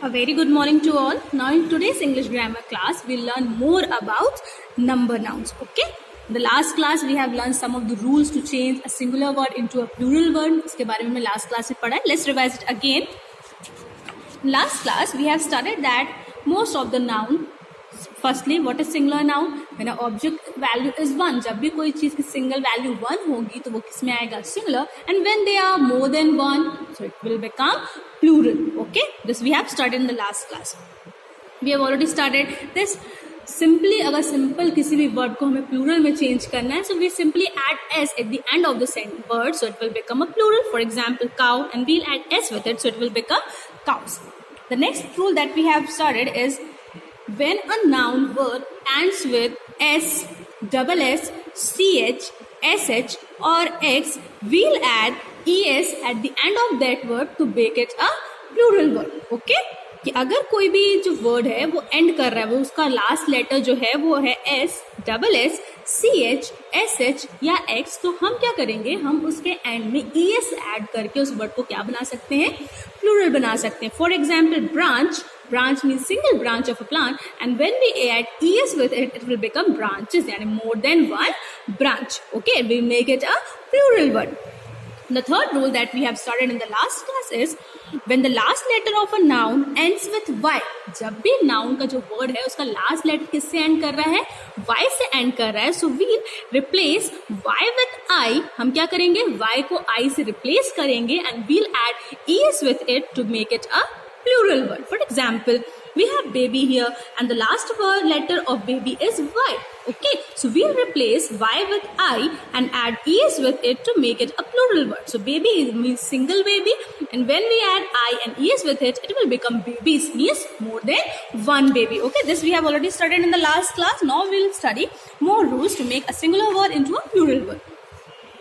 A very good morning to all. Now in today's English grammar class, we'll learn more about number nouns. Okay. In the last class, we have learned some of the rules to change a singular word into a plural word. इसके बारे में last class में पढ़ा है. Let's revise it again. Last class, we have studied that most of the noun. Firstly, what is singular noun? When an object value is 1, जब भी कोई चीज की single value 1 होगी तो वो किस में आएगा? Singular. And when they are more than 1, so it will become plural. Okay, this we have studied in the last class. We have already studied this. Simply, अगर simple किसी भी word को हमें plural में change करना है, so we simply add s at the end of the word, so it will become a plural. For example, cow, and we'll add s with it, so it will become cows. The next rule that we have studied is when a noun word ends with s, double s, ch, sh or x, we'll add es at the end of that word to make it a plural word. Okay? कि अगर कोई भी जो word है वो and कर रहा है, वो उसका लास्ट लेटर जो है वो है S, double S, C H, S H या एक्स, तो हम क्या करेंगे, हम उसके एंड में ई एस एड करके उस वर्ड को क्या बना सकते हैं? प्लूरल बना सकते हैं. For example, branch. Branch means single branch of a plant, and when we add es with it, it will become branches, yani more than one branch. Okay, we make it a plural word. The third rule that we have studied in the last class is when the last letter of a noun ends with y. जब भी noun का जो word है उसका last letter किससे end कर रहा है? y से end कर रहा है. So we replace y with I. हम क्या करेंगे? y को I से replace करेंगे and we'll add es with it to make it a plural word. For example, we have baby here and the last letter of baby is y. Okay, so we'll replace y with I and add es with it to make it a plural word. So baby means single baby, and when we add I and es with it, it will become babies, means more than one baby. Okay, this we have already studied in the last class. Now we'll study more rules to make a singular word into a plural word.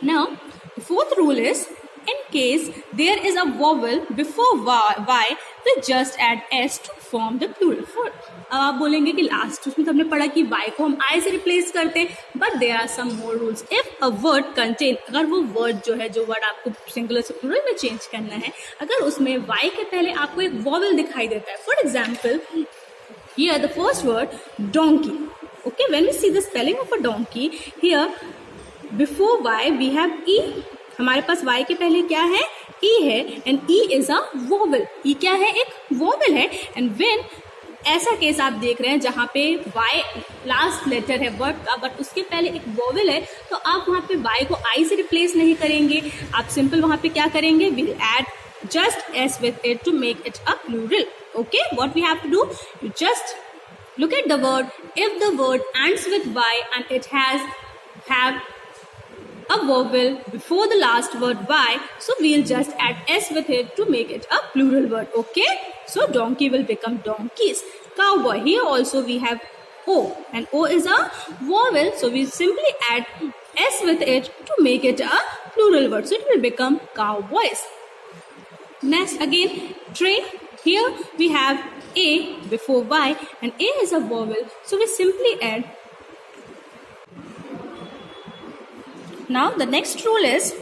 Now, the fourth rule is, in case there is a vowel before y, we just add s to form the plural. For अब आप बोलेंगे कि last उसमें तो हमने पढ़ा कि y को हम I से रिप्लेस करते हैं, but there are some more rules. If a word contain, अगर वो word जो है, जो word आपको सिंगुलर से प्लूरल में चेंज करना है, अगर उसमें y के पहले आपको एक vowel दिखाई देता है. For example, here the first word donkey. Okay, when we see the spelling of a donkey, here before y we have e. हमारे पास y के पहले क्या है? e है, and e is a vowel. e क्या है? एक vowel है. and when ऐसा केस आप देख रहे हैं जहाँ पे y लास्ट लेटर है वर्ड का, बट उसके पहले एक वोवेल है, तो आप वहाँ पे y को I से रिप्लेस नहीं करेंगे. आप सिंपल वहाँ पे क्या करेंगे? we'll add just s with it to make it a plural. Okay, what we have to do? You just look at the word. If the word ends with y and it have a vowel before the last word y, so we'll just add s with it to make it a plural word. Okay, so donkey will become donkeys. Cowboy, here also we have o, and o is a vowel, so we simply add s with it to make it a plural word, so it will become cowboys. Next, again, train. Here we have a before y, and a is a vowel, so we simply add. Now the next rule is,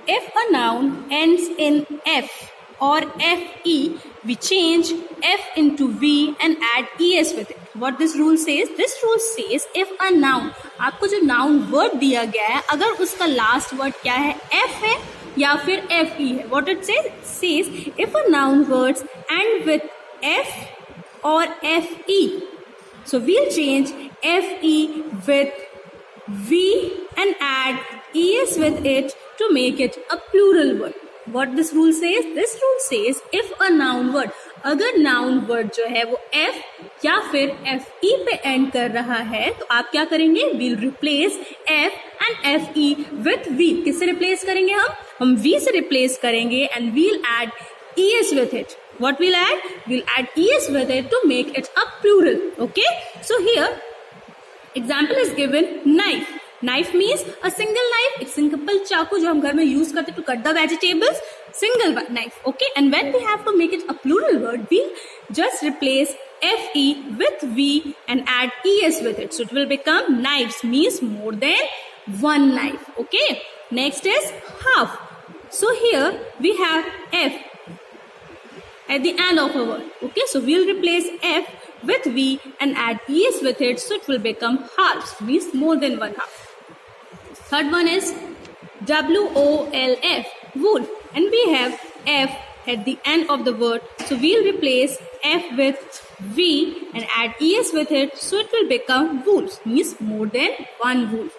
if a noun ends in f or fe, we change f into v and add es with it. What this rule says? This rule says if a noun, आपको जो noun word दिया गया है, अगर उसका last word क्या है? f है या फिर fe है. What it says? It says if a noun words end with f or fe, so we'll change fe with v and add es with it to make it a plural word. What this rule says? This rule says if a noun word, अगर noun word जो है वो f या फिर fe पे end कर रहा है, तो आप क्या करेंगे? We'll replace f and fe with v. किससे replace करेंगे हम v से replace करेंगे and we'll add es with it. What we'll add? We'll add es with it to make it a plural. Okay, so here example is given, knife. Knife means a single knife, एक simple चाकू जो हम घर में use करते to cut the vegetables, single knife. Okay, and when we have to make it a plural word, we just replace fe with v and add es with it, so it will become knives, means more than one knife. Okay, next is half. So here we have f at the end of a word. Okay, so we'll replace F with V and add ES with it, so it will become halves, means more than one half. Third one is WOLF, wolf, and we have F at the end of the word, so we'll replace F with V and add ES with it, so it will become wolves, means more than one wolf.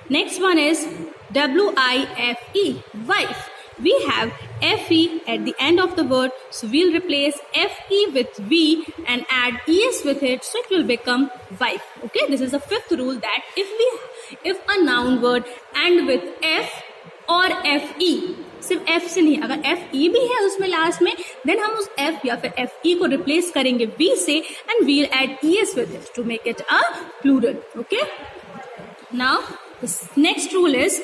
Next one is WIFE, wife. We have FE at the end of the word, so we'll replace FE with V and add ES with it, so it will become wife. Okay, this is the fifth rule, that if a noun word end with F और FE, सिर्फ F से नहीं, अगर FE भी है उसमें last में, then हम उस F या फिर FE को रिप्लेस करेंगे V से and we'll add ES with it to make it a plural. Okay, now the next rule is,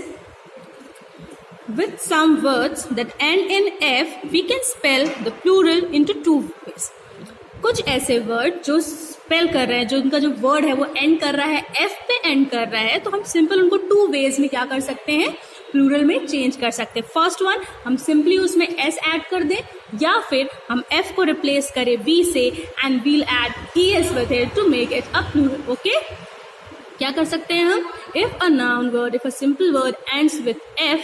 with some words that end in F, we can spell the plural into two ways. कुछ ऐसे word जो spell कर रहे हैं, जो उनका जो word है वो एंड कर रहा है, F पे एंड कर रहा है, तो हम सिंपल उनको टू वेज में क्या कर सकते हैं, प्लूरल में चेंज कर सकते हैं. फर्स्ट वन, हम सिंपली उसमें S ऐड कर दें, या फिर हम F को रिप्लेस करें V से and we'll add ES with it to make it a plural. Okay, क्या कर सकते हैं हम, if a noun word, if a simple word ends with F,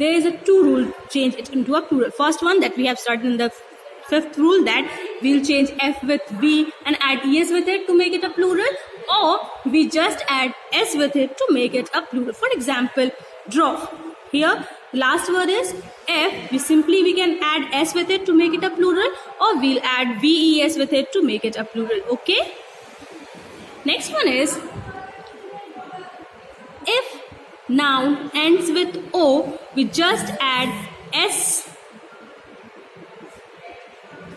there is a two rule, change it into a plural. First one that we have started in the fifth rule, that we'll change F with V and add ES with it to make it a plural, or we just add S with it to make it a plural. For example, draw. Here the last word is F, we can add S with it to make it a plural, or we'll add VES with it to make it a plural. Okay, next one is, if noun ends with O, we just add S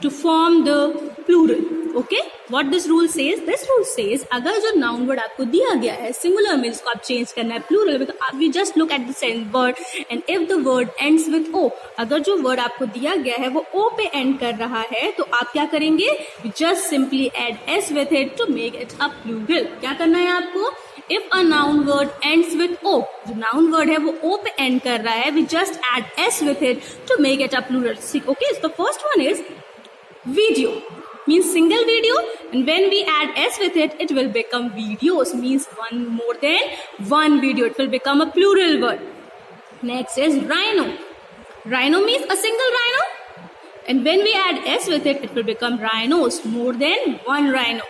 to form the plural. Okay, what this rule says, अगर जो noun word आपको दिया गया है singular में, जिसको आप change करना है plural में, तो we just look at the same word and if the word ends with O, अगर जो word आपको दिया गया है वो O पे end कर रहा है, तो आप क्या करेंगे, we just simply add S with it to make it a plural. क्या करना है आपको, if a noun word ends with O, जो noun word है वो O पे end कर रहा है, we just add S with it to make it a plural. Okay, so the first one is video, means single video, and when we add S with it, it will become videos, means one more than one video, it will become a plural word. Next is rhino. Rhino means a single rhino, and when we add S with it, it will become rhinos, more than one rhino.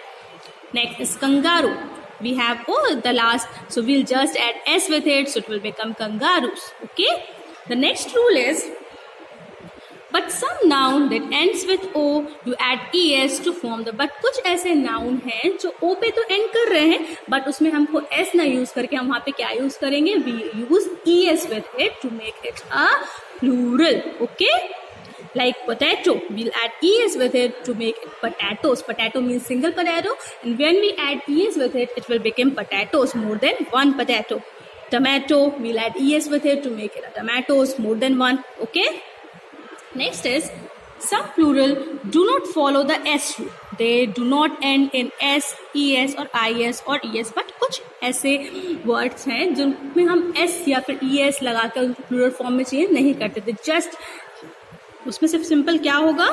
Next is kangaroo. We have O at the last, so we'll just add S with it, so it will become kangaroos. Okay, the next rule is, but some noun that ends with O, you add ES to form the. But कुछ ऐसे noun हैं जो O पे तो end कर रहे हैं, but उसमें हमको S ना use करके हम वहाँ पे क्या use करेंगे, we use ES with it to make it a plural. Okay, like potato, we'll add ES with it to make it potatoes. Potato means single potato, and when we add ES with it, it will become potatoes, more than one potato. Tomato, we'll add ES with it to make it a tomatoes, more than one. Okay, next is, some plural do not follow the S rule. They do not end in S, ES or IS or ES. But कुछ ऐसे words हैं जिनमें हम S या फिर ES लगाकर उनको plural form में change नहीं करते थे. Just उसमें सिर्फ simple क्या होगा,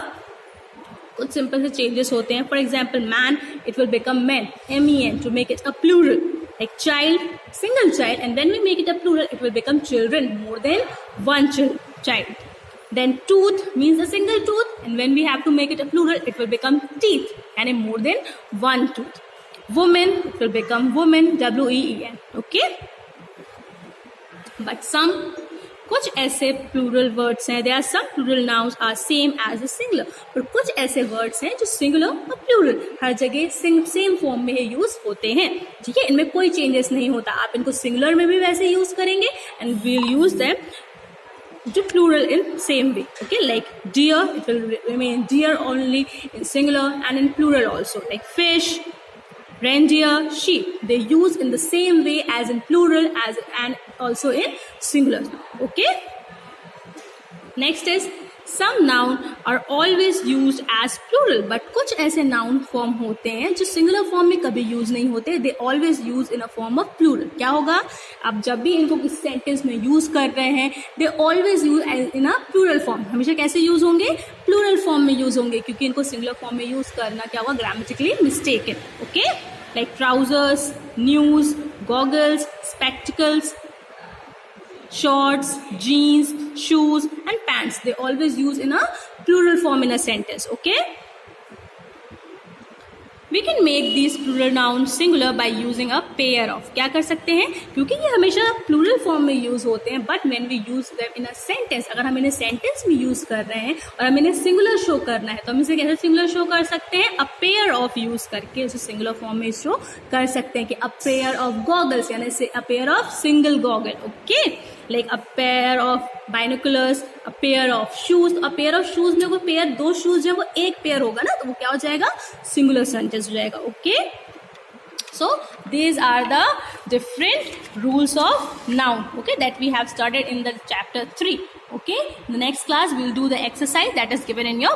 कुछ simple से changes होते हैं. For example, man, it will become men, MEN, to make it a plural. Like child, single child, and when we make it a plural, it will become children, more than one child. Then tooth means a single tooth, and when we have to make it a plural, it will become teeth, and more than one tooth. Woman, it will become woman, WEEN. Okay, but some कुछ ऐसे plural words हैं, there are some plural nouns are same as the singular, पर कुछ ऐसे words हैं जो singular और plural हर जगह same form में use होते हैं. ठीक है, इनमें कोई changes नहीं होता. आप इनको singular में भी वैसे use करेंगे and we'll use them to plural in same way. Okay, like deer, it will remain deer only in singular and in plural also. Like fish, reindeer, sheep, they use in the same way as in plural as and also in singular. Okay, next is Some noun are always used as plural, but कुछ ऐसे noun form होते हैं जो singular form में कभी use नहीं होते. They always use in a form of plural. क्या होगा? आप जब भी इनको किसी sentence में use कर रहे हैं, they always use in a plural form. हमेशा कैसे use होंगे? Plural form में use होंगे, क्योंकि इनको singular form में use करना क्या हुआ? Grammatically mistaken. Okay? Like trousers, news, goggles, spectacles, shorts, jeans, shoes and pants. They always use in a plural form in a sentence. Okay? We can make these plural nouns singular by using a pair of. क्या कर सकते हैं? क्योंकि ये हमेशा plural form में use होते हैं, but when we use them in a sentence, अगर हम इन्हें sentence में use कर रहे हैं और हम इन्हें singular show करना है, तो हम इसे कैसे singular show कर सकते हैं? A pair of use करके इसे singular form में show कर सकते हैं कि a pair of goggles, यानी से a pair of single goggle. Okay? Like a pair of binoculars, a pair of shoes. तो a pair of shoes में कोई pair, दो shoes जो वो एक pair होगा ना, तो वो क्या हो जाएगा? Singular sentence हो जाएगा. Okay? So these are the different rules of noun. Okay, that we have started in the chapter 3. Okay, in the next class we will do the exercise that is given in your